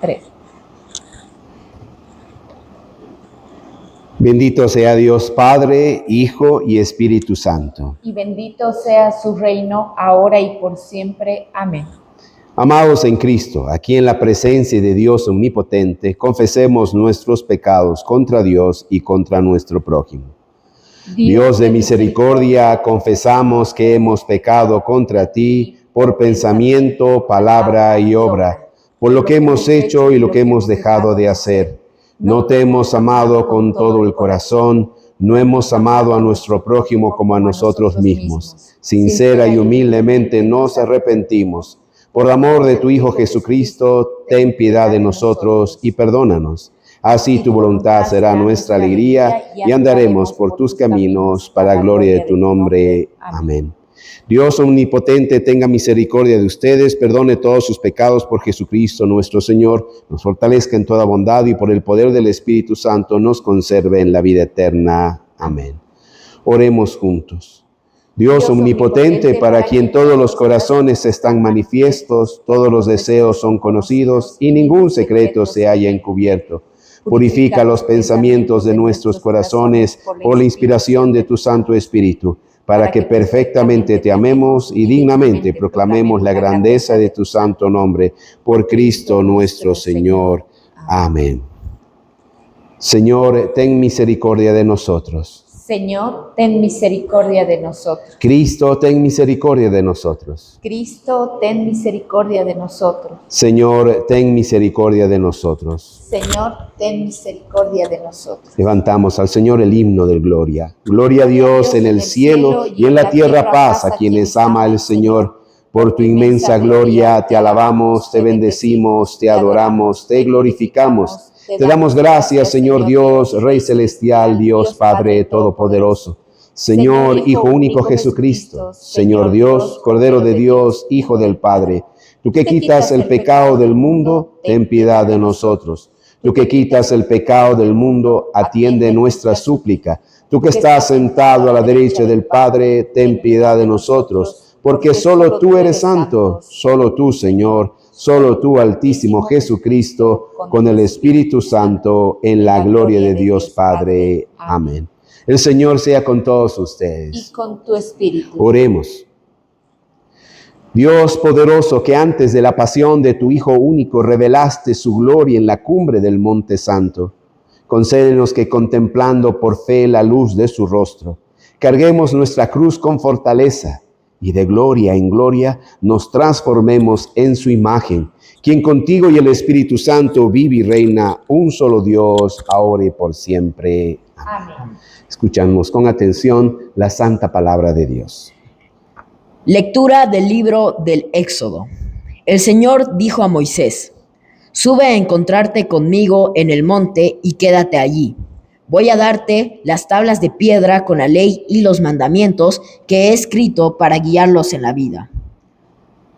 3. Bendito sea Dios Padre, Hijo y Espíritu Santo. Y bendito sea su reino, ahora y por siempre. Amén. Amados en Cristo, aquí en la presencia de Dios Omnipotente, confesemos nuestros pecados contra Dios y contra nuestro prójimo. Dios de misericordia, confesamos que hemos pecado contra ti por pensamiento, palabra y obra, por lo que hemos hecho y lo que hemos dejado de hacer. No te hemos amado con todo el corazón, no hemos amado a nuestro prójimo como a nosotros mismos. Sincera y humildemente nos arrepentimos. Por amor de tu Hijo Jesucristo, ten piedad de nosotros y perdónanos. Así tu voluntad será nuestra alegría y andaremos por tus caminos para la gloria de tu nombre. Amén. Dios omnipotente, tenga misericordia de ustedes, perdone todos sus pecados por Jesucristo nuestro Señor, nos fortalezca en toda bondad y por el poder del Espíritu Santo nos conserve en la vida eterna. Amén. Oremos juntos. Dios omnipotente, para quien todos los corazones están manifiestos, todos los deseos son conocidos y ningún secreto se haya encubierto. Purifica los pensamientos de nuestros corazones por la inspiración de tu Santo Espíritu, para que perfectamente te amemos y dignamente proclamemos la grandeza de tu santo nombre, por Cristo nuestro Señor. Amén. Señor, ten misericordia de nosotros. Señor, ten misericordia de nosotros. Cristo, ten misericordia de nosotros. Cristo, ten misericordia de nosotros. Señor, ten misericordia de nosotros. Señor, ten misericordia de nosotros. Levantamos al Señor el himno de gloria. Gloria a Dios en el cielo y en la tierra paz a quienes ama el Señor. Por tu inmensa gloria te alabamos, te bendecimos, te adoramos, te glorificamos. Te damos gracias, Señor Dios, Rey celestial, Dios Padre todopoderoso. Señor, Hijo único Jesucristo, Señor Dios, Cordero de Dios, Hijo del Padre. Tú que quitas el pecado del mundo, ten piedad de nosotros. Tú que quitas el pecado del mundo, atiende nuestra súplica. Tú que estás sentado a la derecha del Padre, ten piedad de nosotros. Porque solo tú eres santo, solo tú, Señor, solo tú, Altísimo Jesucristo, con el Espíritu Santo, en la gloria de Dios Padre. Amén. El Señor sea con todos ustedes. Y con tu espíritu. Oremos. Dios poderoso, que antes de la pasión de tu Hijo único revelaste su gloria en la cumbre del Monte Santo, concédenos que contemplando por fe la luz de su rostro, carguemos nuestra cruz con fortaleza y de gloria en gloria nos transformemos en su imagen, quien contigo y el Espíritu Santo vive y reina, un solo Dios, ahora y por siempre. Amén. Escuchamos con atención la santa palabra de Dios. Lectura del libro del Éxodo. El Señor dijo a Moisés: sube a encontrarte conmigo en el monte y quédate allí. Voy a darte las tablas de piedra con la ley y los mandamientos que he escrito para guiarlos en la vida.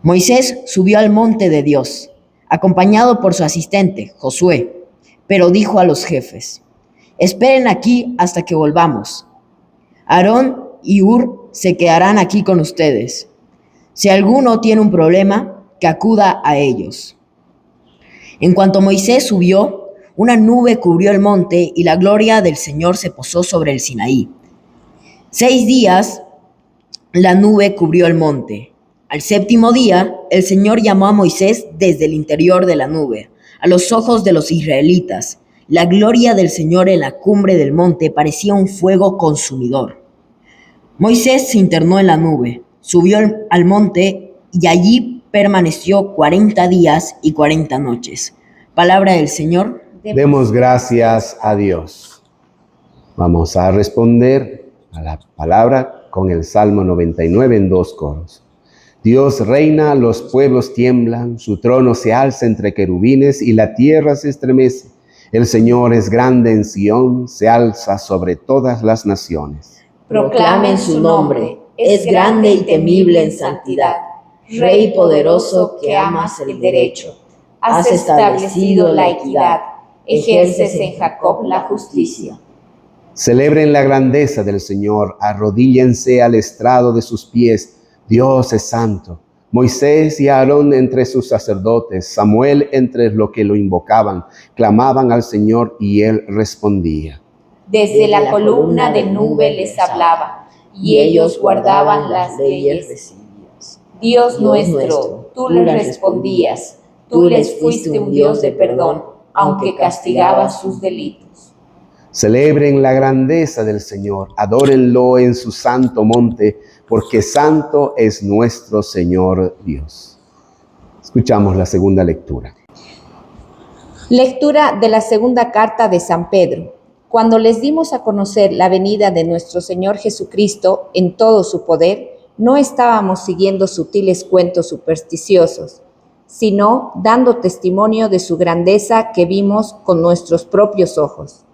Moisés subió al monte de Dios, acompañado por su asistente, Josué, pero dijo a los jefes: esperen aquí hasta que volvamos. Aarón y Hur se quedarán aquí con ustedes. Si alguno tiene un problema, que acuda a ellos. En cuanto Moisés subió, una nube cubrió el monte y la gloria del Señor se posó sobre el Sinaí. 6 días la nube cubrió el monte. Al 7º día, el Señor llamó a Moisés desde el interior de la nube, a los ojos de los israelitas. La gloria del Señor en la cumbre del monte parecía un fuego consumidor. Moisés se internó en la nube, subió al monte y allí permaneció 40 días y 40 noches. Palabra del Señor. Demos gracias a Dios. Vamos a responder a la palabra con el Salmo 99 en 2 coros. Dios reina, los pueblos tiemblan, su trono se alza entre querubines y la tierra se estremece. El Señor es grande en Sión, se alza sobre todas las naciones. Proclamen su nombre, es grande y temible en santidad. Rey poderoso que amas el derecho, has establecido la equidad, ejerces en Jacob la justicia. Celebren la grandeza del Señor, arrodíllense al estrado de sus pies. Dios es santo. Moisés y Aarón entre sus sacerdotes, Samuel entre los que lo invocaban, clamaban al Señor y él respondía. Desde la columna de nube les hablaba, y ellos guardaban las leyes recibidas. Dios nuestro, tú les respondías, tú les fuiste un Dios de perdón, aunque castigabas sus delitos. Celebren la grandeza del Señor, adórenlo en su santo monte, porque santo es nuestro Señor Dios. Escuchamos la segunda lectura. Lectura de la segunda carta de San Pedro. Cuando les dimos a conocer la venida de nuestro Señor Jesucristo en todo su poder, no estábamos siguiendo sutiles cuentos supersticiosos, sino dando testimonio de su grandeza que vimos con nuestros propios ojos.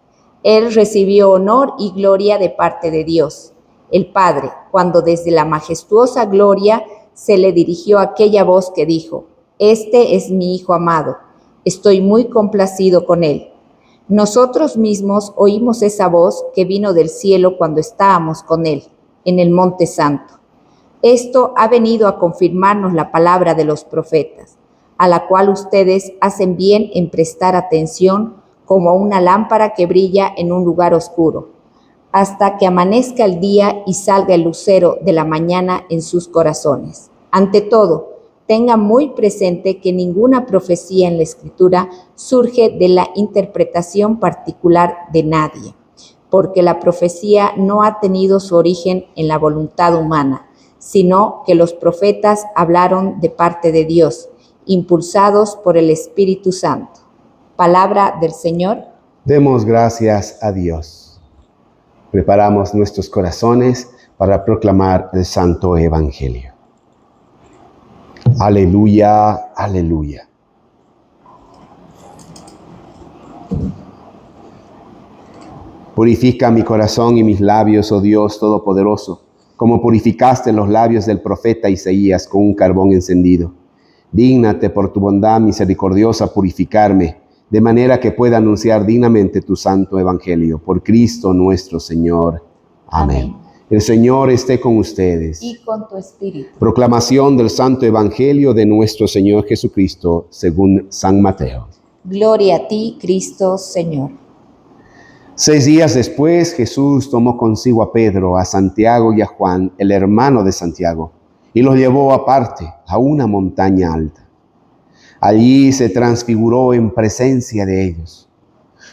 Él recibió honor y gloria de parte de Dios, el Padre, cuando desde la majestuosa gloria se le dirigió aquella voz que dijo: Este es mi Hijo amado, estoy muy complacido con él. Nosotros mismos oímos esa voz que vino del cielo cuando estábamos con él, en el Monte Santo. Esto ha venido a confirmarnos la palabra de los profetas, a la cual ustedes hacen bien en prestar atención como una lámpara que brilla en un lugar oscuro, hasta que amanezca el día y salga el lucero de la mañana en sus corazones. Ante todo, tengan muy presente que ninguna profecía en la Escritura surge de la interpretación particular de nadie, porque la profecía no ha tenido su origen en la voluntad humana, sino que los profetas hablaron de parte de Dios, impulsados por el Espíritu Santo. Palabra del Señor. Demos gracias a Dios. Preparamos nuestros corazones para proclamar el Santo Evangelio. Aleluya, aleluya. Purifica mi corazón y mis labios, oh Dios Todopoderoso, como purificaste los labios del profeta Isaías con un carbón encendido. Dígnate por tu bondad misericordiosa purificarme, de manera que pueda anunciar dignamente tu santo evangelio. Por Cristo nuestro Señor. Amén. El Señor esté con ustedes. Y con tu espíritu. Proclamación del santo evangelio de nuestro Señor Jesucristo, según San Mateo. Gloria a ti, Cristo Señor. 6 días después, Jesús tomó consigo a Pedro, a Santiago y a Juan, el hermano de Santiago, y los llevó aparte a una montaña alta. Allí se transfiguró en presencia de ellos.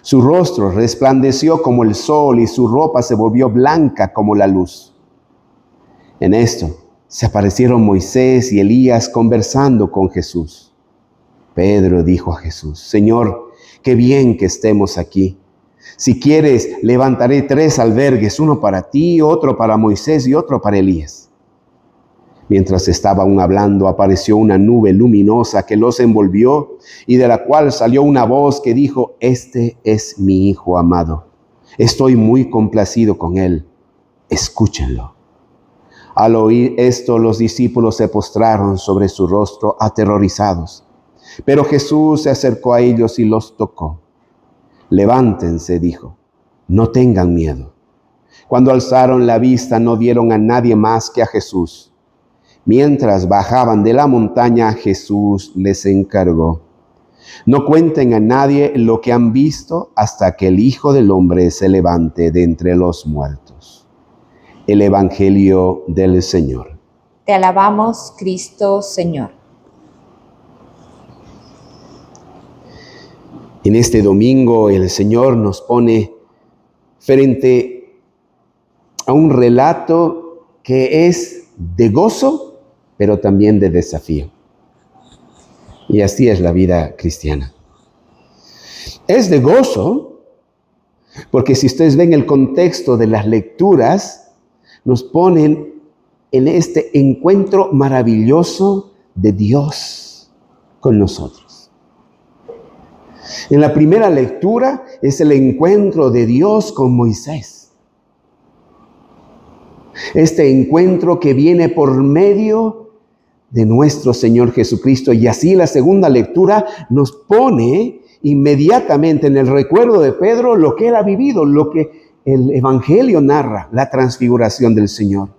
Su rostro resplandeció como el sol y su ropa se volvió blanca como la luz. En esto se aparecieron Moisés y Elías conversando con Jesús. Pedro dijo a Jesús: Señor, qué bien que estemos aquí. Si quieres, levantaré 3 albergues, uno para ti, otro para Moisés y otro para Elías. Mientras estaba aún hablando, apareció una nube luminosa que los envolvió y de la cual salió una voz que dijo: Este es mi Hijo amado. Estoy muy complacido con él. Escúchenlo. Al oír esto, los discípulos se postraron sobre su rostro aterrorizados. Pero Jesús se acercó a ellos y los tocó. Levántense, dijo, no tengan miedo. Cuando alzaron la vista, no vieron a nadie más que a Jesús. Mientras bajaban de la montaña, Jesús les encargó: no cuenten a nadie lo que han visto hasta que el Hijo del Hombre se levante de entre los muertos. El Evangelio del Señor. Te alabamos, Cristo Señor. En este domingo el Señor nos pone frente a un relato que es de gozo, pero también de desafío. Y así es la vida cristiana. Es de gozo, porque si ustedes ven el contexto de las lecturas, nos ponen en este encuentro maravilloso de Dios con nosotros. En la primera lectura es el encuentro de Dios con Moisés. Este encuentro que viene por medio de nuestro Señor Jesucristo. Y así la segunda lectura nos pone inmediatamente en el recuerdo de Pedro lo que él ha vivido, lo que el Evangelio narra, la transfiguración del Señor.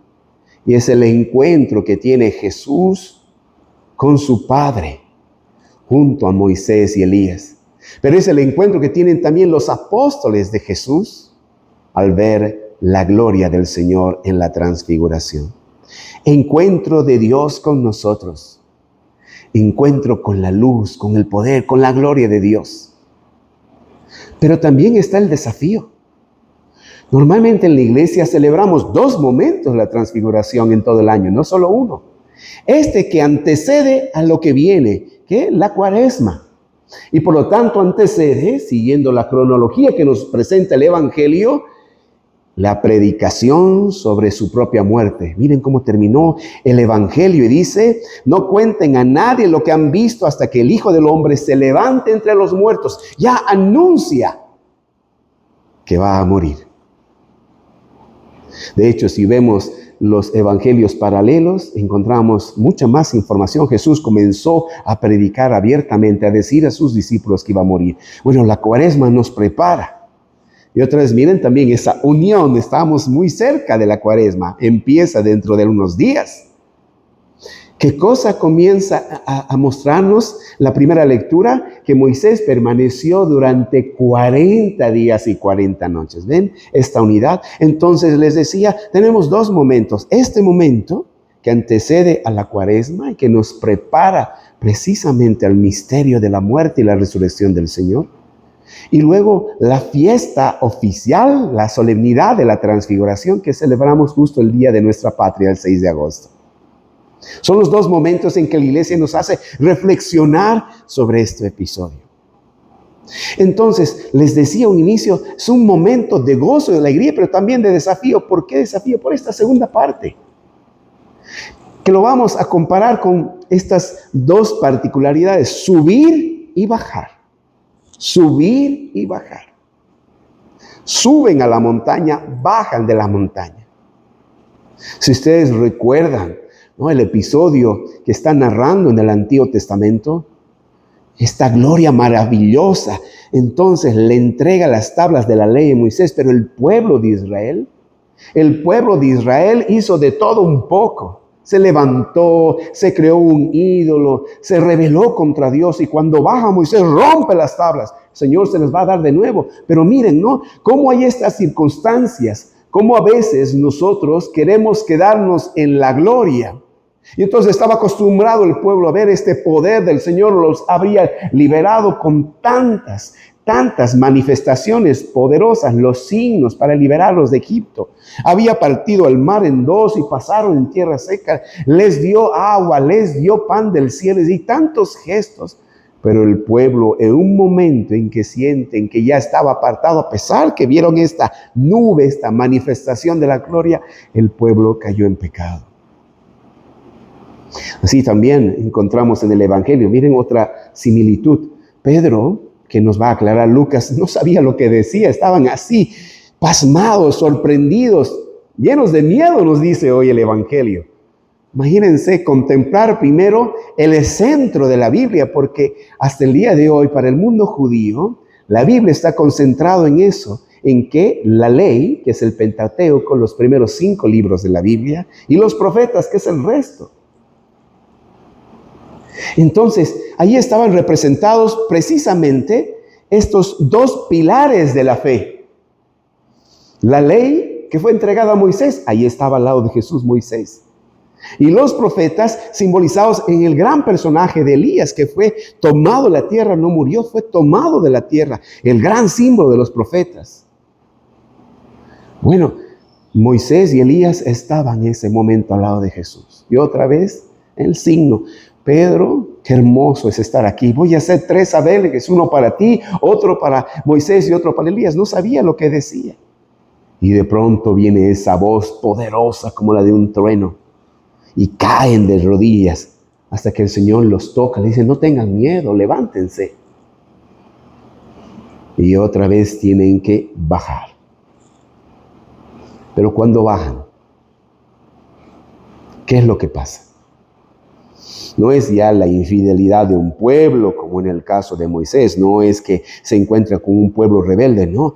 Y es el encuentro que tiene Jesús con su Padre, junto a Moisés y Elías. Pero es el encuentro que tienen también los apóstoles de Jesús al ver la gloria del Señor en la transfiguración. Encuentro de Dios con nosotros. Encuentro con la luz, con el poder, con la gloria de Dios. Pero también está el desafío. Normalmente en la iglesia celebramos 2 momentos de la transfiguración en todo el año, no solo uno. Este que antecede a lo que viene, que es la Cuaresma. Y por lo tanto antecede, siguiendo la cronología que nos presenta el Evangelio, la predicación sobre su propia muerte. Miren cómo terminó el Evangelio y dice: no cuenten a nadie lo que han visto hasta que el Hijo del Hombre se levante entre los muertos. Ya anuncia que va a morir. De hecho, si vemos los evangelios paralelos, encontramos mucha más información. Jesús comenzó a predicar abiertamente, a decir a sus discípulos que iba a morir. Bueno, la Cuaresma nos prepara. Y otra vez, miren también esa unión, estamos muy cerca de la Cuaresma, empieza dentro de unos días. ¿Qué cosa comienza a mostrarnos la primera lectura? Que Moisés permaneció durante 40 días y 40 noches. ¿Ven esta unidad? Entonces les decía, tenemos 2 momentos. Este momento que antecede a la Cuaresma y que nos prepara precisamente al misterio de la muerte y la resurrección del Señor. Y luego la fiesta oficial, la solemnidad de la transfiguración que celebramos justo el día de nuestra patria, el 6 de agosto. Son los 2 momentos en que la iglesia nos hace reflexionar sobre este episodio. Entonces, les decía un inicio, es un momento de gozo, de alegría, pero también de desafío. ¿Por qué desafío? Por esta segunda parte, que lo vamos a comparar con estas 2 particularidades, subir y bajar. Subir y bajar. Suben a la montaña, bajan de la montaña. Si ustedes recuerdan, ¿no?, el episodio que está narrando en el Antiguo Testamento, esta gloria maravillosa, entonces le entrega las tablas de la ley a Moisés, pero el pueblo de Israel hizo de todo un poco. Se levantó, se creó un ídolo, se rebeló contra Dios, y cuando baja Moisés rompe las tablas. El Señor se les va a dar de nuevo. Pero miren, ¿no?, cómo hay estas circunstancias, cómo a veces nosotros queremos quedarnos en la gloria. Y entonces estaba acostumbrado el pueblo a ver este poder del Señor, los habría liberado con tantas manifestaciones poderosas, los signos para liberarlos de Egipto. Había partido el mar en 2 y pasaron en tierra seca. Les dio agua, les dio pan del cielo y tantos gestos. Pero el pueblo, en un momento en que sienten que ya estaba apartado, a pesar que vieron esta nube, esta manifestación de la gloria, el pueblo cayó en pecado. Así también encontramos en el Evangelio, miren otra similitud. Pedro, que nos va a aclarar Lucas, no sabía lo que decía, estaban así, pasmados, sorprendidos, llenos de miedo, nos dice hoy el Evangelio. Imagínense contemplar primero el centro de la Biblia, porque hasta el día de hoy, para el mundo judío, la Biblia está concentrado en eso, en que la ley, que es el Pentateuco, los primeros 5 libros de la Biblia, y los profetas, que es el resto. Entonces, ahí estaban representados precisamente estos 2 pilares de la fe. La ley que fue entregada a Moisés, ahí estaba al lado de Jesús Moisés. Y los profetas simbolizados en el gran personaje de Elías, que fue tomado de la tierra, no murió, fue tomado de la tierra, el gran símbolo de los profetas. Bueno, Moisés y Elías estaban en ese momento al lado de Jesús. Y otra vez, el signo. Pedro, qué hermoso es estar aquí. Voy a hacer 3 abeles, uno para ti, otro para Moisés y otro para Elías. No sabía lo que decía. Y de pronto viene esa voz poderosa como la de un trueno. Y caen de rodillas hasta que el Señor los toca. Le dice, no tengan miedo, levántense. Y otra vez tienen que bajar. Pero cuando bajan, ¿qué es lo que pasa? No es ya la infidelidad de un pueblo, como en el caso de Moisés. No es que se encuentra con un pueblo rebelde, no.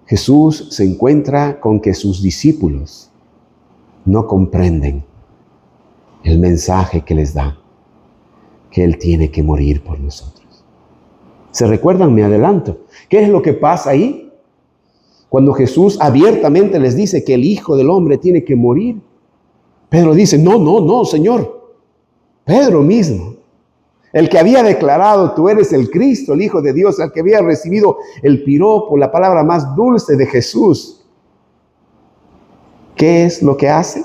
Jesús se encuentra con que sus discípulos no comprenden el mensaje que les da. que Él tiene que morir por nosotros. ¿Se recuerdan? Me adelanto. ¿Qué es lo que pasa ahí? Cuando Jesús abiertamente les dice que el Hijo del Hombre tiene que morir, Pedro dice, no, Señor. Pedro mismo, el que había declarado, tú eres el Cristo, el Hijo de Dios, el que había recibido el piropo, la palabra más dulce de Jesús. ¿Qué es lo que hace?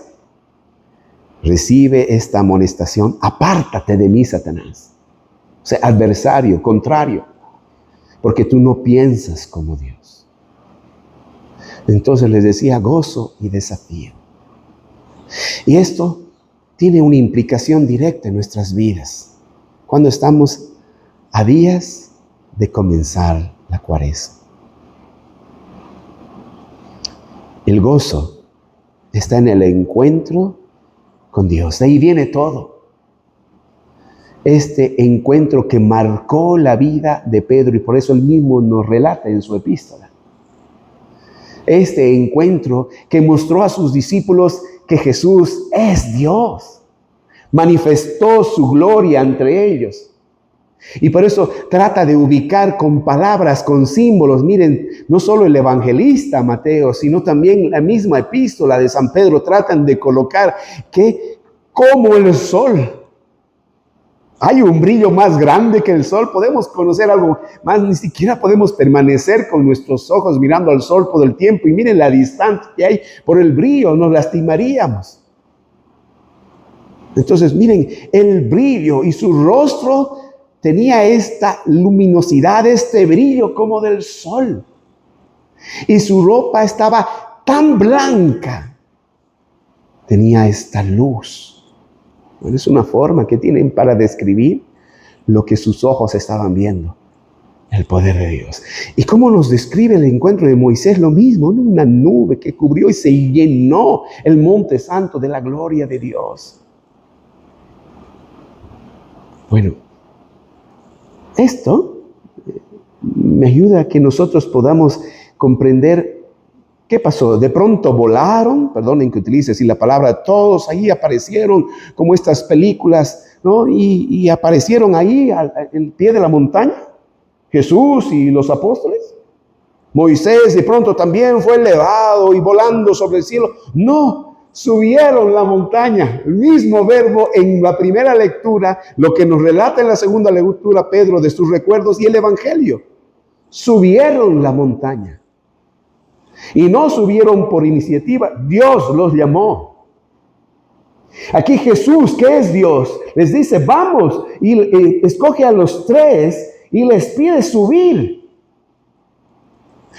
Recibe esta amonestación: apártate de mí, Satanás. O sea, adversario, contrario, porque tú no piensas como Dios. Entonces les decía, gozo y desafío. Y esto tiene una implicación directa en nuestras vidas, cuando estamos a días de comenzar la Cuaresma. El gozo está en el encuentro con Dios. De ahí viene todo. Este encuentro que marcó la vida de Pedro, y por eso él mismo nos relata en su epístola. Este encuentro que mostró a sus discípulos que Jesús es Dios. Manifestó su gloria entre ellos. Y por eso trata de ubicar con palabras, con símbolos. Miren, no solo el evangelista Mateo, sino también la misma epístola de San Pedro tratan de colocar que como el sol, hay un brillo más grande que el sol. Podemos conocer algo más, ni siquiera podemos permanecer con nuestros ojos mirando al sol todo el tiempo. Y miren la distancia que hay por el brillo, nos lastimaríamos. Entonces miren el brillo, y su rostro tenía esta luminosidad, este brillo como del sol. Y su ropa estaba tan blanca, tenía esta luz. Bueno, es una forma que tienen para describir lo que sus ojos estaban viendo, el poder de Dios. ¿Y cómo nos describe el encuentro de Moisés? Lo mismo, ¿no? Una nube que cubrió y se llenó el monte santo de la gloria de Dios. Bueno, esto me ayuda a que nosotros podamos comprender qué pasó. De pronto volaron, perdonen que utilice así la palabra, todos ahí aparecieron como estas películas, ¿no? Y aparecieron ahí al pie de la montaña, Jesús y los apóstoles. Moisés de pronto también fue elevado y volando sobre el cielo. No, subieron la montaña. El mismo verbo en la primera lectura, lo que nos relata en la segunda lectura Pedro de sus recuerdos y el Evangelio. Subieron la montaña. Y no subieron por iniciativa, Dios los llamó. Aquí Jesús, que es Dios, les dice, vamos, y escoge a los 3 y les pide subir.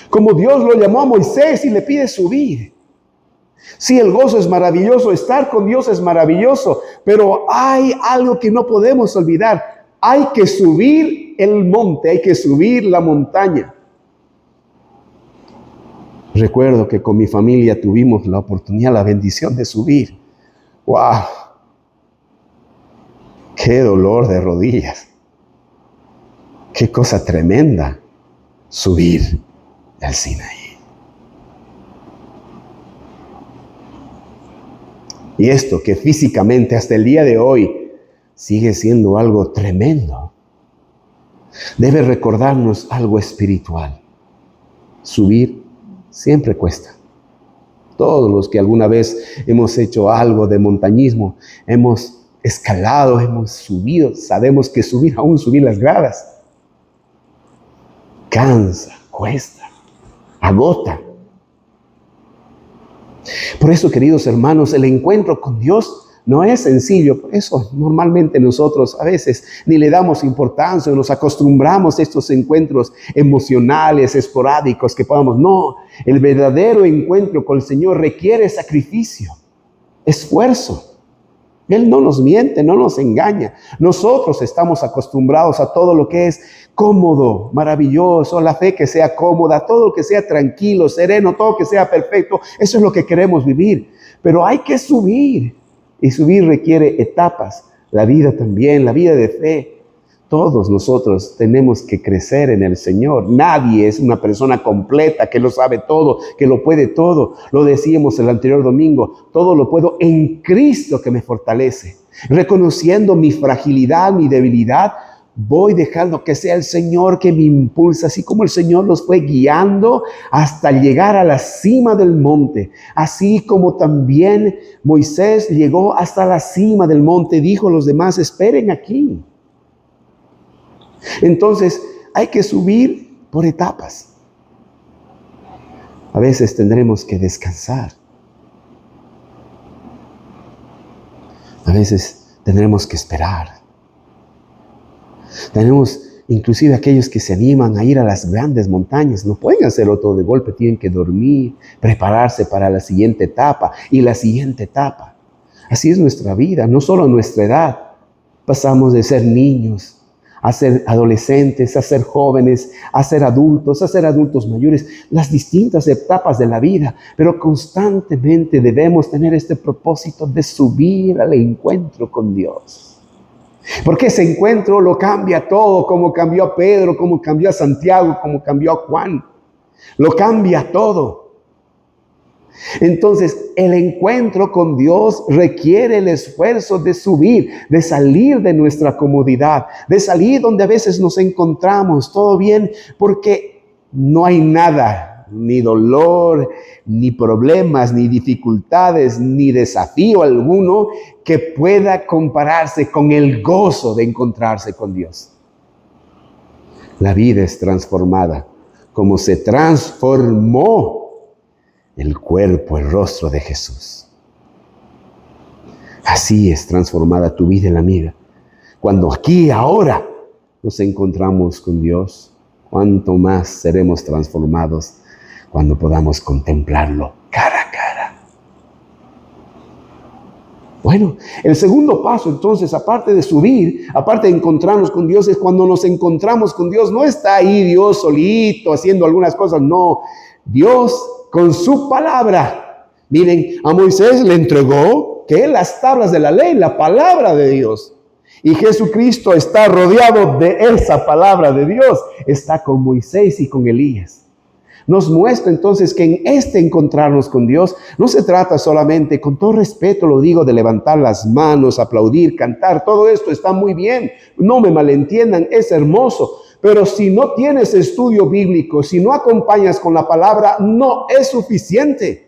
Como Dios lo llamó a Moisés y le pide subir. Sí, el gozo es maravilloso, estar con Dios es maravilloso, pero hay algo que no podemos olvidar. Hay que subir el monte, hay que subir la montaña. Recuerdo que con mi familia tuvimos la oportunidad, la bendición de subir. ¡Wow! ¡Qué dolor de rodillas! ¡Qué cosa tremenda! Subir al Sinaí. Y esto que físicamente hasta el día de hoy sigue siendo algo tremendo, debe recordarnos algo espiritual. Subir siempre cuesta. Todos los que alguna vez hemos hecho algo de montañismo, hemos escalado, hemos subido, sabemos que aún subir las gradas, cansa, cuesta, agota. Por eso, queridos hermanos, el encuentro con Dios no es sencillo. Por eso normalmente nosotros a veces ni le damos importancia, nos acostumbramos a estos encuentros emocionales, esporádicos que podamos. No, el verdadero encuentro con el Señor requiere sacrificio, esfuerzo. Él no nos miente, no nos engaña. Nosotros estamos acostumbrados a todo lo que es cómodo, maravilloso, la fe que sea cómoda, todo lo que sea tranquilo, sereno, todo que sea perfecto. Eso es lo que queremos vivir. Pero hay que subir. Y subir requiere etapas. La vida también, la vida de fe. Todos nosotros tenemos que crecer en el Señor. Nadie es una persona completa que lo sabe todo, que lo puede todo. Lo decíamos el anterior domingo. Todo lo puedo en Cristo que me fortalece. reconociendo mi fragilidad, mi debilidad, voy dejando que sea el Señor que me impulsa, así como el Señor los fue guiando hasta llegar a la cima del monte. Así como también Moisés llegó hasta la cima del monte, dijo a los demás, esperen aquí. Entonces, hay que subir por etapas. A veces tendremos que descansar. A veces tendremos que esperar. Tenemos inclusive aquellos que se animan a ir a las grandes montañas. No pueden hacerlo todo de golpe, tienen que dormir, prepararse para la siguiente etapa y la siguiente etapa. Así es nuestra vida, no solo a nuestra edad. Pasamos de ser niños a ser adolescentes, a ser jóvenes, a ser adultos mayores, las distintas etapas de la vida. Pero constantemente debemos tener este propósito de subir al encuentro con Dios. Porque ese encuentro lo cambia todo, como cambió a Pedro, como cambió a Santiago, como cambió a Juan. Lo cambia todo. Entonces, el encuentro con Dios requiere el esfuerzo de subir, de salir de nuestra comodidad, de salir donde a veces nos encontramos, todo bien, porque no hay nada, ni dolor, ni problemas, ni dificultades, ni desafío alguno que pueda compararse con el gozo de encontrarse con Dios. La vida es transformada, como se transformó el cuerpo, el rostro de Jesús. Así es transformada tu vida y la mía. Cuando aquí, ahora, nos encontramos con Dios, cuánto más seremos transformados cuando podamos contemplarlo cara a cara. Bueno, el segundo paso entonces, aparte de subir, aparte de encontrarnos con Dios, es cuando nos encontramos con Dios. No está ahí Dios solito haciendo algunas cosas, no. Dios con su palabra. Miren, a Moisés le entregó que las tablas de la ley, la palabra de Dios. Y Jesucristo está rodeado de esa palabra de Dios. Está con Moisés y con Elías. Nos muestra entonces que en este encontrarnos con Dios no se trata solamente, con todo respeto lo digo, de levantar las manos, aplaudir, cantar. Todo esto está muy bien. No me malentiendan, es hermoso. Pero si no tienes estudio bíblico, si no acompañas con la palabra, no es suficiente.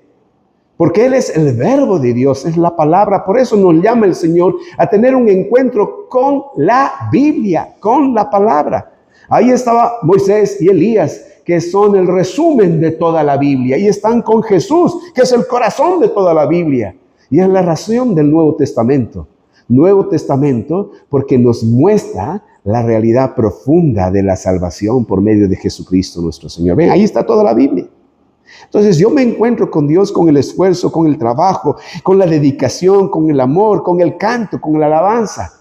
Porque Él es el verbo de Dios, es la palabra. Por eso nos llama el Señor a tener un encuentro con la Biblia, con la palabra. Ahí estaba Moisés y Elías, que son el resumen de toda la Biblia. Y están con Jesús, que es el corazón de toda la Biblia. Y es la razón del Nuevo Testamento. Nuevo Testamento porque nos muestra la realidad profunda de la salvación por medio de Jesucristo nuestro Señor. Ven, ahí está toda la Biblia. Entonces yo me encuentro con Dios con el esfuerzo, con el trabajo, con la dedicación, con el amor, con el canto, con la alabanza,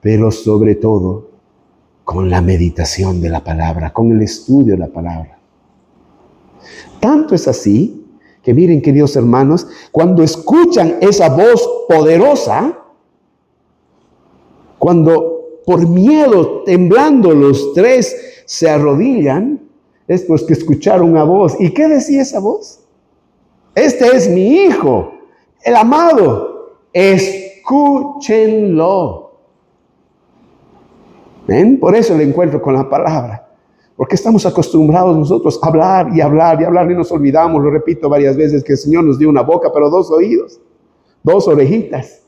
pero sobre todo con la meditación de la palabra, con el estudio de la palabra. Tanto es así que miren, queridos hermanos, cuando escuchan esa voz poderosa, cuando por miedo, temblando, los tres se arrodillan, es pues que escucharon una voz. ¿Y qué decía esa voz? Este es mi hijo, el amado, escúchenlo. ¿Ven? Por eso el encuentro con la palabra. Porque estamos acostumbrados nosotros a hablar y hablar y hablar y nos olvidamos, lo repito varias veces, que el Señor nos dio una boca, pero dos oídos, dos orejitas.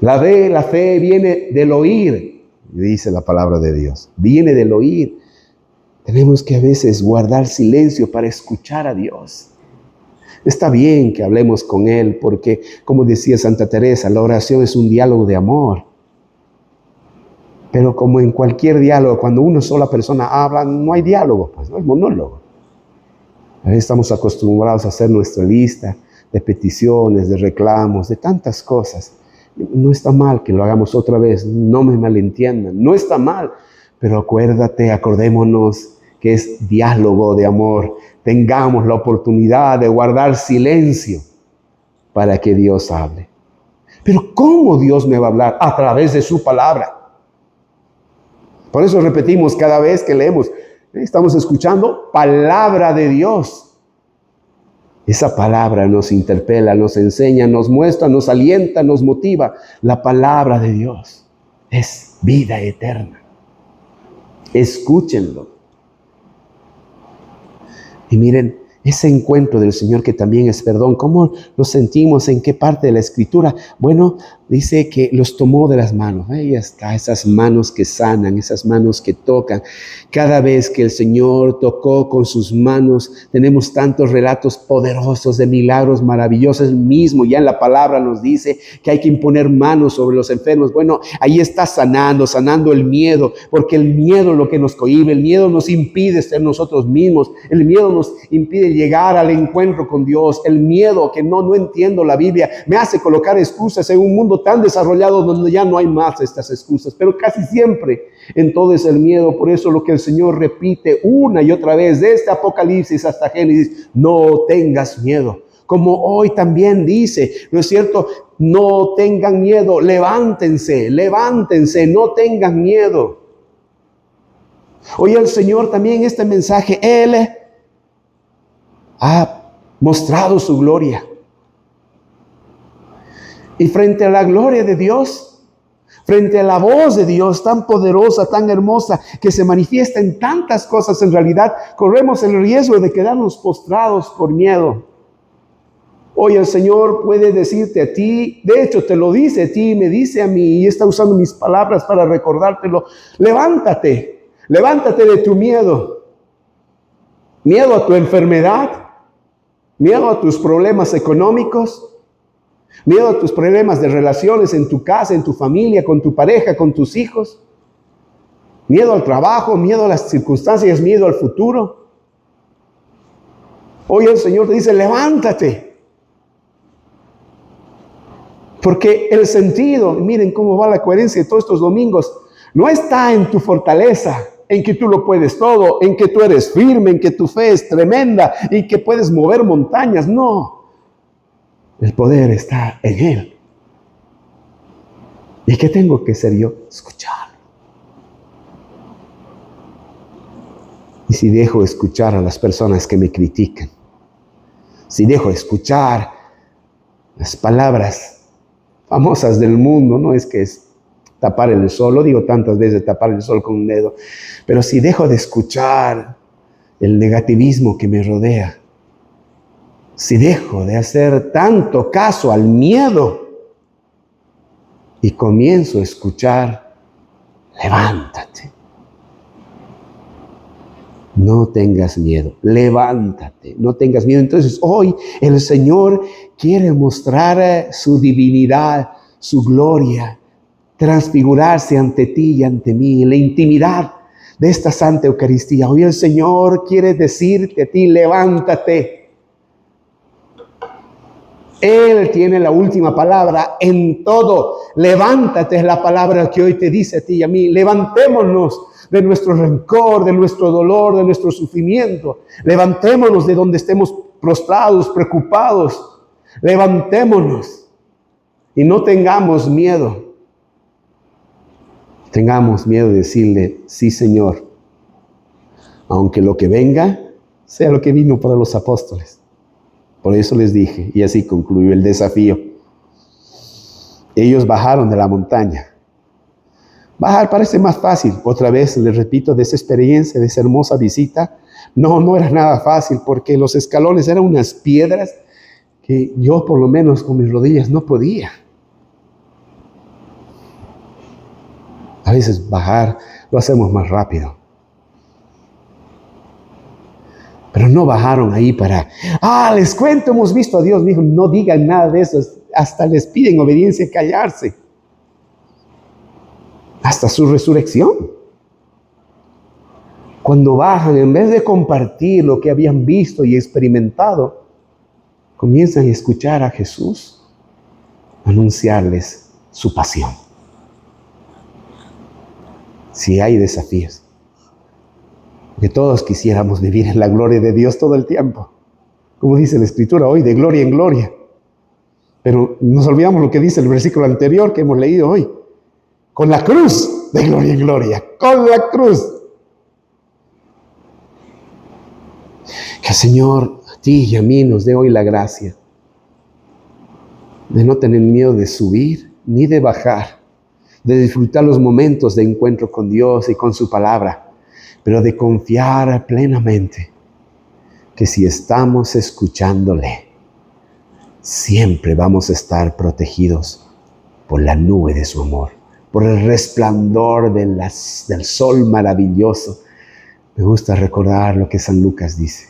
La fe viene del oír, dice la palabra de Dios. Viene del oír. Tenemos que a veces guardar silencio para escuchar a Dios. Está bien que hablemos con Él porque, como decía Santa Teresa, la oración es un diálogo de amor. Pero como en cualquier diálogo, cuando una sola persona habla, no hay diálogo, pues no es monólogo. A veces estamos acostumbrados a hacer nuestra lista de peticiones, de reclamos, de tantas cosas. No está mal que lo hagamos otra vez, no me malentiendan, no está mal. Pero acordémonos que es diálogo de amor. Tengamos la oportunidad de guardar silencio para que Dios hable. Pero ¿cómo Dios me va a hablar? A través de su palabra. Por eso repetimos cada vez que leemos, estamos escuchando palabra de Dios. Esa palabra nos interpela, nos enseña, nos muestra, nos alienta, nos motiva. La palabra de Dios es vida eterna. Escúchenlo. Y miren, ese encuentro del Señor que también es perdón, ¿cómo lo sentimos? ¿En qué parte de la Escritura? Bueno, dice que los tomó de las manos. Ahí está, esas manos que sanan, esas manos que tocan. Cada vez que el Señor tocó con sus manos, tenemos tantos relatos poderosos de milagros maravillosos. Él mismo ya en la palabra nos dice que hay que imponer manos sobre los enfermos. Bueno, ahí está sanando el miedo, porque el miedo es lo que nos cohíbe, el miedo nos impide ser nosotros mismos, el miedo nos impide llegar al encuentro con Dios, el miedo que no entiendo la Biblia, me hace colocar excusas en un mundo tan desarrollado donde ya no hay más estas excusas, pero casi siempre en todo es el miedo. Por eso lo que el Señor repite una y otra vez, desde Apocalipsis hasta Génesis: no tengas miedo. Como hoy también dice, ¿no es cierto? No tengan miedo, levántense, no tengan miedo. Hoy el Señor también este mensaje, Él ha mostrado su gloria. Y frente a la gloria de Dios, frente a la voz de Dios tan poderosa, tan hermosa, que se manifiesta en tantas cosas, en realidad corremos el riesgo de quedarnos postrados por miedo. Hoy el Señor puede decirte a ti, de hecho te lo dice a ti, me dice a mí, y está usando mis palabras para recordártelo: levántate de tu miedo. Miedo a tu enfermedad, miedo a tus problemas económicos, miedo a tus problemas de relaciones en tu casa, en tu familia, con tu pareja, con tus hijos. Miedo al trabajo, miedo a las circunstancias, miedo al futuro. Hoy el Señor te dice: levántate. Porque el sentido, miren cómo va la coherencia de todos estos domingos, no está en tu fortaleza, en que tú lo puedes todo, en que tú eres firme, en que tu fe es tremenda y que puedes mover montañas. No. El poder está en Él. ¿Y qué tengo que hacer yo? Escucharlo. Y si dejo de escuchar a las personas que me critican, si dejo de escuchar las palabras famosas del mundo, no es que es tapar el sol, lo digo tantas veces, tapar el sol con un dedo, pero si dejo de escuchar el negativismo que me rodea, si dejo de hacer tanto caso al miedo y comienzo a escuchar: levántate, no tengas miedo, levántate, no tengas miedo. Entonces hoy el Señor quiere mostrar su divinidad, su gloria, transfigurarse ante ti y ante mí en la intimidad de esta Santa Eucaristía. Hoy el Señor quiere decirte a ti: levántate. Él tiene la última palabra en todo. Levántate es la palabra que hoy te dice a ti y a mí. Levantémonos de nuestro rencor, de nuestro dolor, de nuestro sufrimiento. Levantémonos de donde estemos prostrados, preocupados. Levantémonos y no tengamos miedo. Tengamos miedo de decirle: sí, Señor, aunque lo que venga sea lo que vino para los apóstoles. Por eso les dije, y así concluyó el desafío. Ellos bajaron de la montaña. Bajar parece más fácil. Otra vez les repito, de esa experiencia, de esa hermosa visita, no era nada fácil, porque los escalones eran unas piedras que yo por lo menos con mis rodillas no podía. A veces bajar lo hacemos más rápido. Pero no bajaron ahí para: les cuento, hemos visto a Dios. Dijo: no digan nada de eso. Hasta les piden obediencia, callarse. Hasta su resurrección. Cuando bajan, en vez de compartir lo que habían visto y experimentado, comienzan a escuchar a Jesús anunciarles su pasión. Si hay desafíos, que todos quisiéramos vivir en la gloria de Dios todo el tiempo, como dice la Escritura hoy, de gloria en gloria. Pero nos olvidamos lo que dice el versículo anterior que hemos leído hoy: con la cruz, de gloria en gloria, con la cruz. Que el Señor ti y a mí nos dé hoy la gracia de no tener miedo de subir ni de bajar, de disfrutar los momentos de encuentro con Dios y con su palabra, pero de confiar plenamente que si estamos escuchándole, siempre vamos a estar protegidos por la nube de su amor, por el resplandor del sol maravilloso. Me gusta recordar lo que San Lucas dice: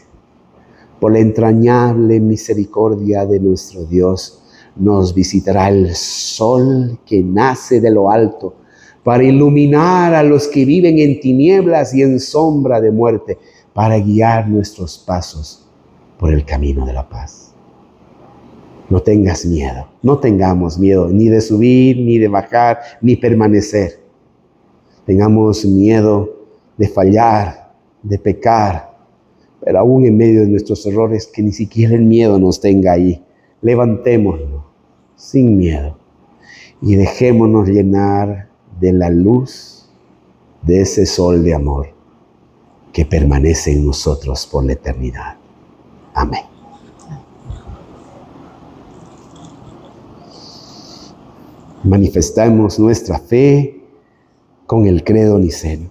por la entrañable misericordia de nuestro Dios, nos visitará el sol que nace de lo alto para iluminar a los que viven en tinieblas y en sombra de muerte, para guiar nuestros pasos por el camino de la paz. No tengas miedo, no tengamos miedo ni de subir, ni de bajar, ni permanecer. Tengamos miedo de fallar, de pecar, pero aún en medio de nuestros errores, que ni siquiera el miedo nos tenga ahí. Levantémonos sin miedo y dejémonos llenar de la luz de ese sol de amor que permanece en nosotros por la eternidad. Amén. Manifestamos nuestra fe con el credo niceno.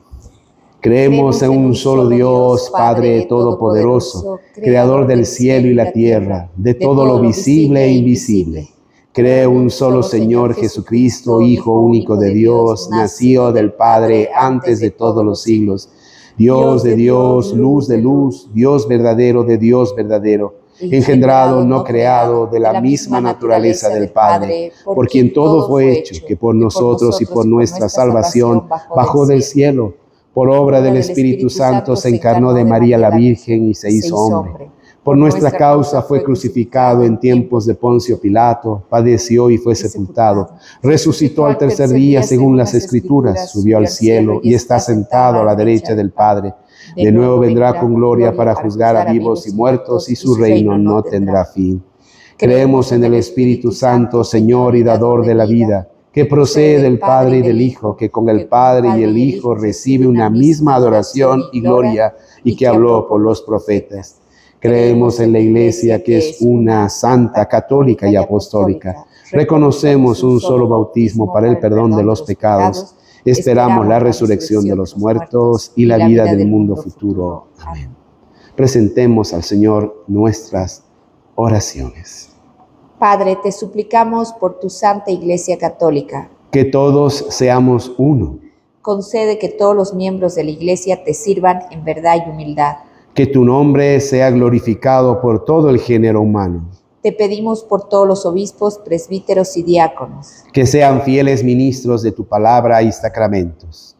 Creemos en un solo Dios, Padre Todopoderoso, Creador del cielo y la tierra, de todo lo visible e invisible. Creo un solo Señor Jesucristo, Hijo único de Dios, nacido del Padre antes de todos los siglos. Dios de Dios, luz de luz, Dios verdadero de Dios verdadero, engendrado, no creado, de la misma naturaleza del Padre, por quien todo fue hecho, que por nosotros y por nuestra salvación bajó del cielo. Por obra del Espíritu Santo se encarnó de María la Virgen y se hizo hombre. Por nuestra causa fue crucificado en tiempos de Poncio Pilato, padeció y fue sepultado. Resucitó al tercer día según las Escrituras, subió al cielo y está sentado a la derecha del Padre. De nuevo vendrá con gloria para juzgar a vivos y muertos, y su reino no tendrá fin. Creemos en el Espíritu Santo, Señor y dador de la vida, que procede del Padre y del Hijo, que con el Padre y el Hijo recibe una misma adoración y gloria, y que habló por los profetas. Creemos en la Iglesia, que es una, santa, católica y apostólica. Reconocemos un solo bautismo para el perdón de los pecados. Esperamos la resurrección de los muertos y la vida del mundo futuro. Amén. Presentemos al Señor nuestras oraciones. Padre, te suplicamos por tu Santa Iglesia Católica. Que todos seamos uno. Concede que todos los miembros de la Iglesia te sirvan en verdad y humildad. Que tu nombre sea glorificado por todo el género humano. Te pedimos por todos los obispos, presbíteros y diáconos. Que sean fieles ministros de tu palabra y sacramentos.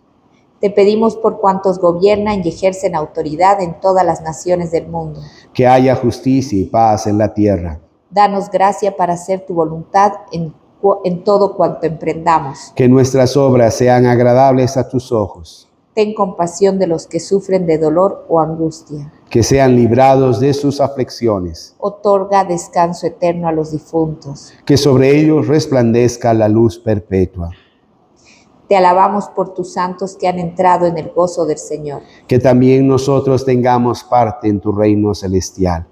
Te pedimos por cuantos gobiernan y ejercen autoridad en todas las naciones del mundo. Que haya justicia y paz en la tierra. Danos gracia para hacer tu voluntad en todo cuanto emprendamos. Que nuestras obras sean agradables a tus ojos. Ten compasión de los que sufren de dolor o angustia. Que sean librados de sus aflicciones. Otorga descanso eterno a los difuntos. Que sobre ellos resplandezca la luz perpetua. Te alabamos por tus santos que han entrado en el gozo del Señor. Que también nosotros tengamos parte en tu reino celestial,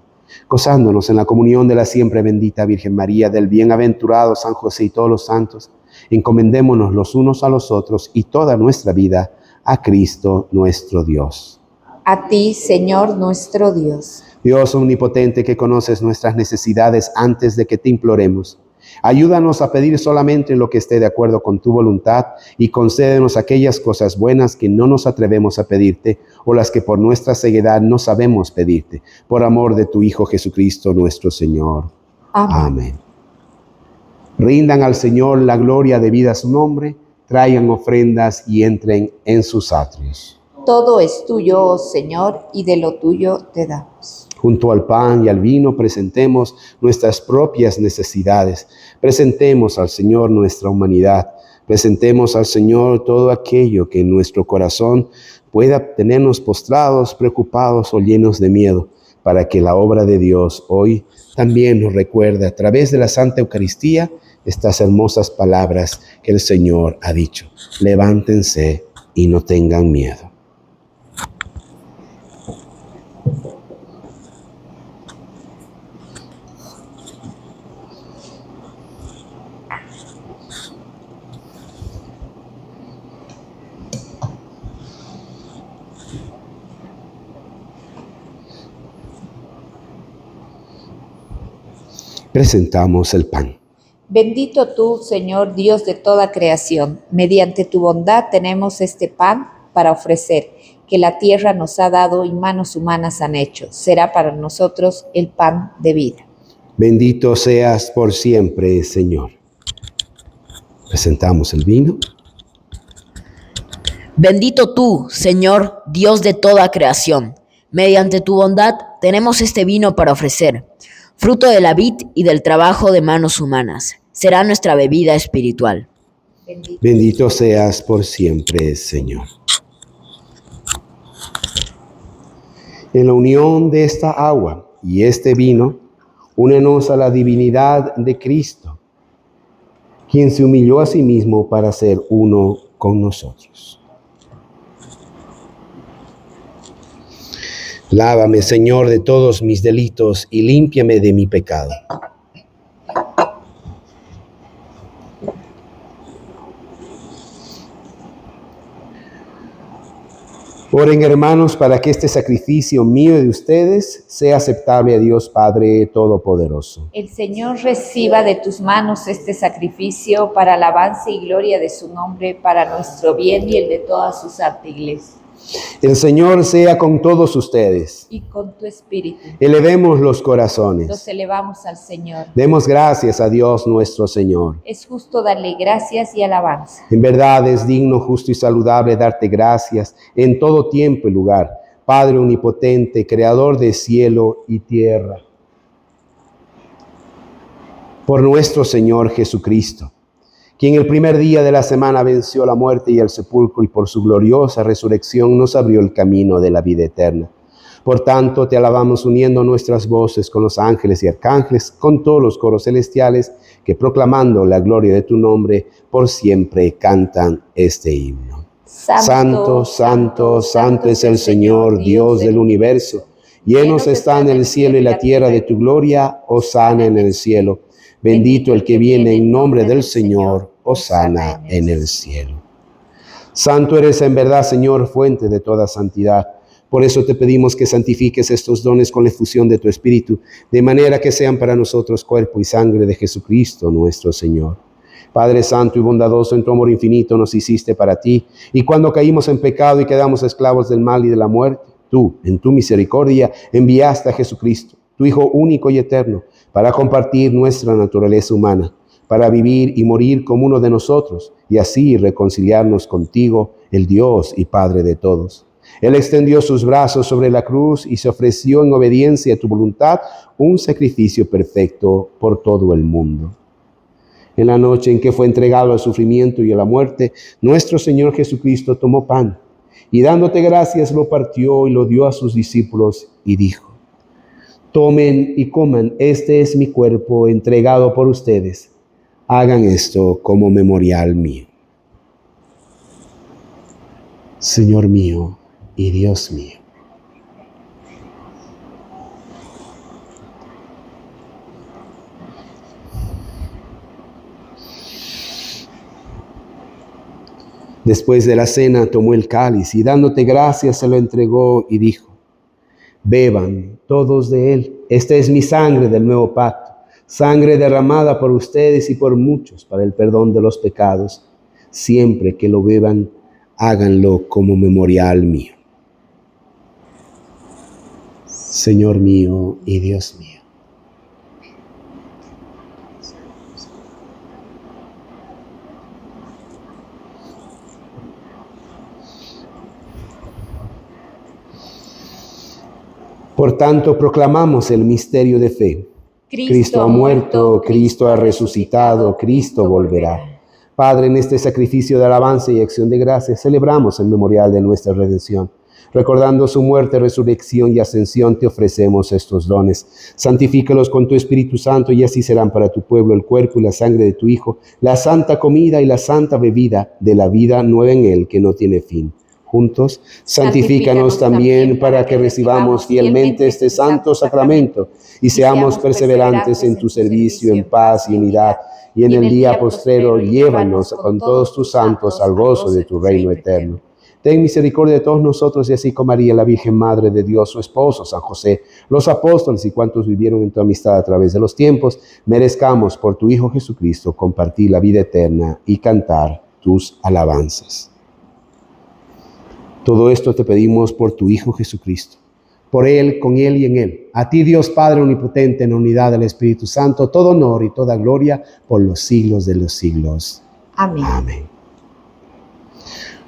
gozándonos en la comunión de la siempre bendita Virgen María, del bienaventurado San José y todos los santos. Encomendémonos los unos a los otros y toda nuestra vida a Cristo nuestro Dios. A ti, Señor nuestro Dios. Dios omnipotente, que conoces nuestras necesidades antes de que te imploremos, ayúdanos a pedir solamente lo que esté de acuerdo con tu voluntad, y concédenos aquellas cosas buenas que no nos atrevemos a pedirte, o las que por nuestra ceguedad no sabemos pedirte, por amor de tu Hijo Jesucristo nuestro Señor. Amén. Amén. Rindan al Señor la gloria debida a su nombre, traigan ofrendas y entren en sus atrios. Todo es tuyo, oh Señor, y de lo tuyo te damos. Junto al pan y al vino presentemos nuestras propias necesidades. Presentemos al Señor nuestra humanidad. Presentemos al Señor todo aquello que en nuestro corazón pueda tenernos postrados, preocupados o llenos de miedo, para que la obra de Dios hoy también nos recuerde a través de la Santa Eucaristía estas hermosas palabras que el Señor ha dicho. Levántense y no tengan miedo. Presentamos el pan. Bendito tú, Señor, Dios de toda creación. Mediante tu bondad tenemos este pan para ofrecer, que la tierra nos ha dado y manos humanas han hecho. Será para nosotros el pan de vida. Bendito seas por siempre, Señor. Presentamos el vino. Bendito tú, Señor, Dios de toda creación. Mediante tu bondad tenemos este vino para ofrecer, fruto de la vid y del trabajo de manos humanas. Será nuestra bebida espiritual. Bendito seas por siempre, Señor. En la unión de esta agua y este vino, únenos a la divinidad de Cristo, quien se humilló a sí mismo para ser uno con nosotros. Lávame, Señor, de todos mis delitos y límpiame de mi pecado. Oren, hermanos, para que este sacrificio mío y de ustedes sea aceptable a Dios Padre Todopoderoso. El Señor reciba de tus manos este sacrificio para alabanza y gloria de su nombre, para nuestro bien y el de toda su santa iglesia. El Señor sea con todos ustedes. Y con tu espíritu. Elevemos los corazones. Los elevamos al Señor. Demos gracias a Dios nuestro Señor. Es justo darle gracias y alabanza. En verdad es digno, justo y saludable darte gracias en todo tiempo y lugar, Padre omnipotente, creador de cielo y tierra. Por nuestro Señor Jesucristo, quien el primer día de la semana venció la muerte y el sepulcro y por su gloriosa resurrección nos abrió el camino de la vida eterna. Por tanto, te alabamos uniendo nuestras voces con los ángeles y arcángeles, con todos los coros celestiales que proclamando la gloria de tu nombre por siempre cantan este himno. Santo, santo, santo es el Señor, Dios del universo. Llenos están el cielo y la tierra de tu gloria, hosana en el cielo. Bendito el que viene en nombre del Señor, hosana en el cielo. Santo eres en verdad, Señor, fuente de toda santidad. Por eso te pedimos que santifiques estos dones con la efusión de tu Espíritu, de manera que sean para nosotros cuerpo y sangre de Jesucristo nuestro Señor. Padre santo y bondadoso, en tu amor infinito nos hiciste para ti, y cuando caímos en pecado y quedamos esclavos del mal y de la muerte, tú, en tu misericordia, enviaste a Jesucristo, tu Hijo único y eterno, para compartir nuestra naturaleza humana, para vivir y morir como uno de nosotros, y así reconciliarnos contigo, el Dios y Padre de todos. Él extendió sus brazos sobre la cruz y se ofreció en obediencia a tu voluntad un sacrificio perfecto por todo el mundo. En la noche en que fue entregado al sufrimiento y a la muerte, nuestro Señor Jesucristo tomó pan y dándote gracias lo partió y lo dio a sus discípulos y dijo: tomen y coman, este es mi cuerpo entregado por ustedes. Hagan esto como memorial mío. Señor mío y Dios mío. Después de la cena tomó el cáliz y dándote gracias se lo entregó y dijo: beban todos de él, esta es mi sangre del nuevo pacto, sangre derramada por ustedes y por muchos para el perdón de los pecados. Siempre que lo beban, háganlo como memorial mío. Señor mío y Dios mío. Por tanto, proclamamos el misterio de fe. Cristo ha muerto, Cristo ha resucitado, Cristo volverá. Padre, en este sacrificio de alabanza y acción de gracias, celebramos el memorial de nuestra redención. Recordando su muerte, resurrección y ascensión, te ofrecemos estos dones. Santifícalos con tu Espíritu Santo y así serán para tu pueblo el cuerpo y la sangre de tu Hijo, la santa comida y la santa bebida de la vida nueva en él que no tiene fin. Juntos, santifícanos también para que recibamos fielmente este santo sacramento y seamos perseverantes en tu servicio en paz y unidad. Y en el día postrero, llévanos con todos tus santos al gozo de tu reino eterno. ten misericordia de todos nosotros y así como María, la Virgen Madre de Dios, su esposo, San José, los apóstoles y cuantos vivieron en tu amistad a través de los tiempos, merezcamos por tu Hijo Jesucristo compartir la vida eterna y cantar tus alabanzas. Todo esto te pedimos por tu Hijo Jesucristo, por Él, con Él y en Él. A ti, Dios Padre omnipotente, en la unidad del Espíritu Santo, todo honor y toda gloria por los siglos de los siglos. Amén. Amén.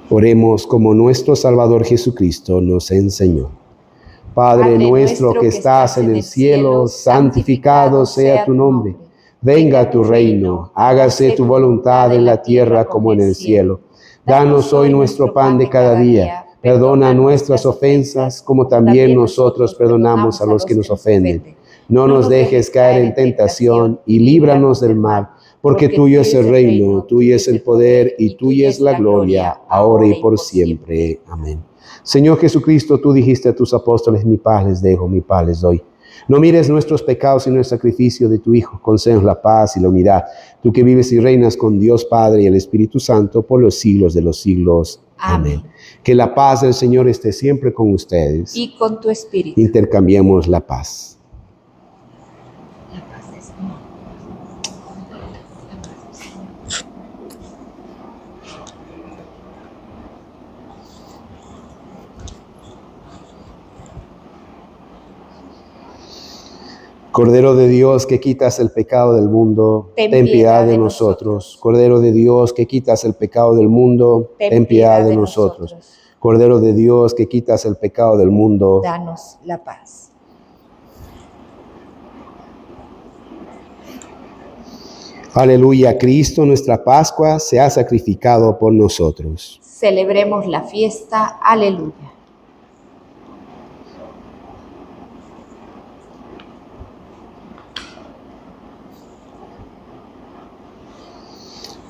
Oremos como nuestro Salvador Jesucristo nos enseñó. Padre nuestro que estás en el cielo, santificado sea tu nombre. Venga tu reino, hágase tu voluntad en la tierra como en el cielo. Danos hoy nuestro pan de cada día. Perdona nuestras ofensas, como también nosotros perdonamos a los que nos ofenden. No nos dejes caer en tentación y líbranos del mal, porque tuyo es el reino, tuyo es el poder y tuya es la gloria, ahora y por siempre. Amén. Señor Jesucristo, tú dijiste a tus apóstoles, mi paz les dejo, mi paz les doy. No mires nuestros pecados sino el sacrificio de tu Hijo. Concédenos la paz y la unidad. Tú que vives y reinas con Dios Padre y el Espíritu Santo por los siglos de los siglos. Amén. Que la paz del Señor esté siempre con ustedes. Y con tu espíritu. Intercambiemos la paz. Cordero de Dios, que quitas el pecado del mundo, ten piedad de nosotros. Cordero de Dios, que quitas el pecado del mundo, ten piedad de nosotros. Cordero de Dios, que quitas el pecado del mundo, danos la paz. Aleluya, Cristo, nuestra Pascua, se ha sacrificado por nosotros. Celebremos la fiesta. Aleluya.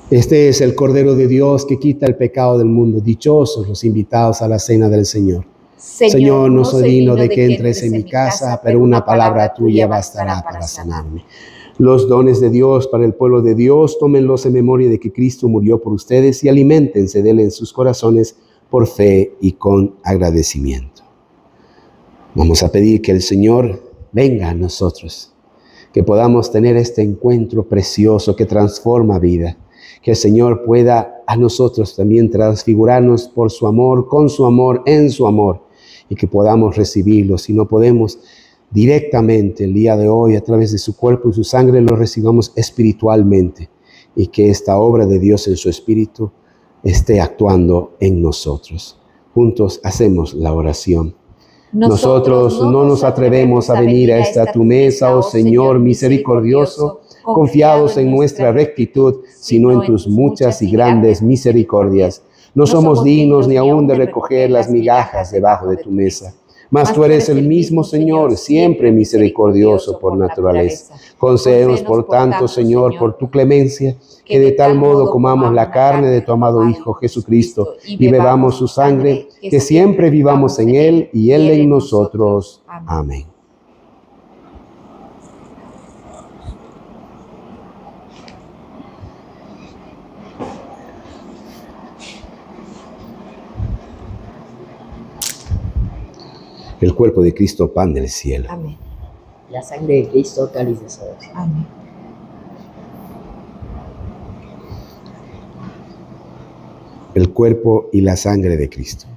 Este es el Cordero de Dios que quita el pecado del mundo. Dichosos los invitados a la cena del Señor. Señor, no soy digno de que entres en mi casa, pero una palabra tuya bastará para sanarme. Los dones de Dios para el pueblo de Dios, tómenlos en memoria de que Cristo murió por ustedes y aliméntense de él en sus corazones por fe y con agradecimiento. Vamos a pedir que el Señor venga a nosotros, que podamos tener este encuentro precioso que transforma vida. Que el Señor pueda a nosotros también transfigurarnos por su amor, con su amor, en su amor, y que podamos recibirlo. Si no podemos directamente el día de hoy, a través de su cuerpo y su sangre, lo recibamos espiritualmente, y que esta obra de Dios en su espíritu esté actuando en nosotros. Juntos hacemos la oración. Nosotros no nos atrevemos a venir a esta tu mesa, oh Señor misericordioso, confiados en nuestra rectitud, sino en tus muchas y grandes misericordias. No somos dignos ni aún de recoger las migajas debajo de tu mesa. Mas tú eres el mismo Señor, siempre misericordioso por naturaleza. Concédenos, por tanto, Señor, por tu clemencia, que de tal modo comamos la carne de tu amado Hijo Jesucristo y bebamos su sangre, que siempre vivamos en Él y Él en nosotros. Amén. El cuerpo de Cristo, pan del cielo. Amén. La sangre de Cristo, cáliz de salvación. Amén. El cuerpo y la sangre de Cristo.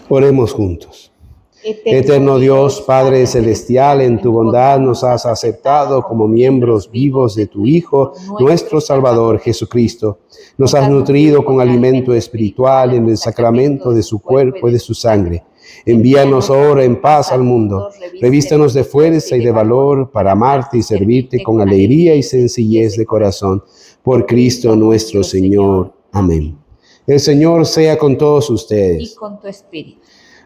Oremos juntos. Eterno Dios, Padre Celestial, en tu bondad nos has aceptado como miembros vivos de tu Hijo, nuestro Salvador Jesucristo. Nos has nutrido con alimento espiritual en el sacramento de su cuerpo y de su sangre. Envíanos ahora en paz al mundo. Revístanos de fuerza y de valor para amarte y servirte con alegría y sencillez de corazón. Por Cristo nuestro Señor. Amén. El Señor sea con todos ustedes. Y con tu espíritu.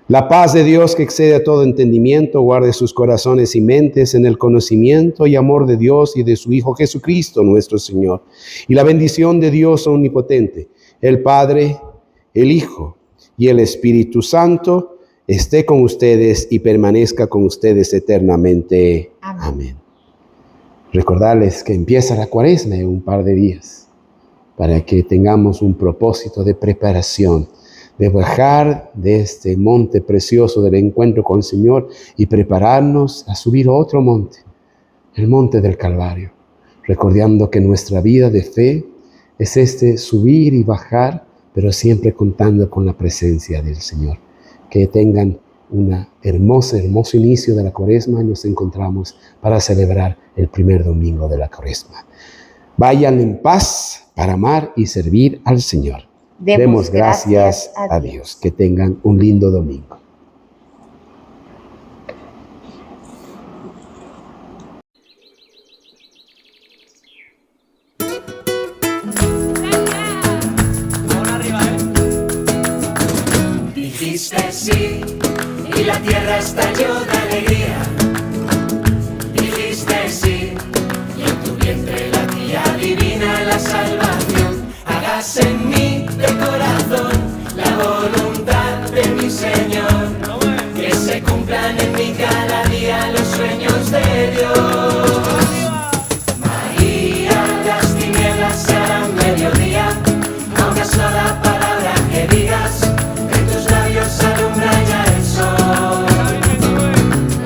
La paz de Dios que excede a todo entendimiento guarde sus corazones y mentes en el conocimiento y amor de Dios y de su Hijo Jesucristo nuestro Señor. Y la bendición de Dios omnipotente, el Padre, el Hijo y el Espíritu Santo esté con ustedes y permanezca con ustedes eternamente. Amén. Recordarles que empieza la Cuaresma en un par de días para que tengamos un propósito de preparación, de bajar de este monte precioso del encuentro con el Señor y prepararnos a subir a otro monte, el monte del Calvario, recordando que nuestra vida de fe es este subir y bajar, pero siempre contando con la presencia del Señor. Que tengan un hermoso inicio de la Cuaresma y nos encontramos para celebrar el primer domingo de la Cuaresma. Vayan en paz para amar y servir al Señor. Demos gracias a Dios. Que tengan un lindo domingo. Dijiste sí y la tierra estalló de alegría. Dijiste sí y en tu vientre latía divina la salvación. Hágase en mí de corazón la voluntad de mi Señor, que se cumplan en mí cada día los sueños de Dios. María, las tinieblas se harán mediodía, a una sola palabra que digas, en tus labios alumbra ya el sol.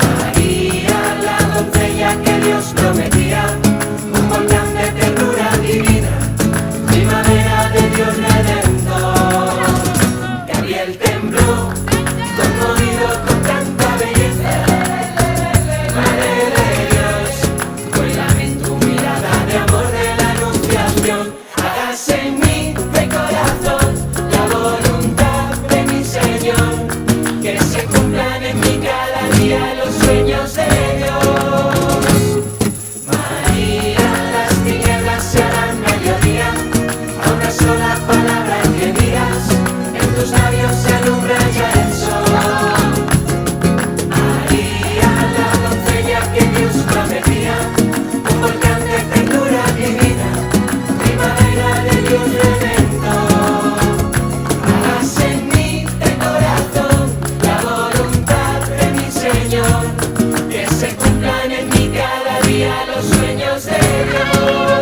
María, la doncella que Dios prometía, un volcán de ternura divina, primavera de Dios redentor. Gabriel tembló, conmovido con tanta belleza. Madre de Dios, cuélame en tu mirada de amor de la anunciación. Hágase en mí de corazón la voluntad de mi Señor, que se cumplan en mí cada día los sueños de Dios. María, las tinieblas se harán mediodía, a una sola palabra que digas, en tus labios se alumbra ya el sol. María, la doncella que Dios prometía, un volcán de ternura divina, primavera de Dios redentor. Hágase en mí de corazón la voluntad de mi Señor, que se cumplan en mí cada día los sueños de Dios.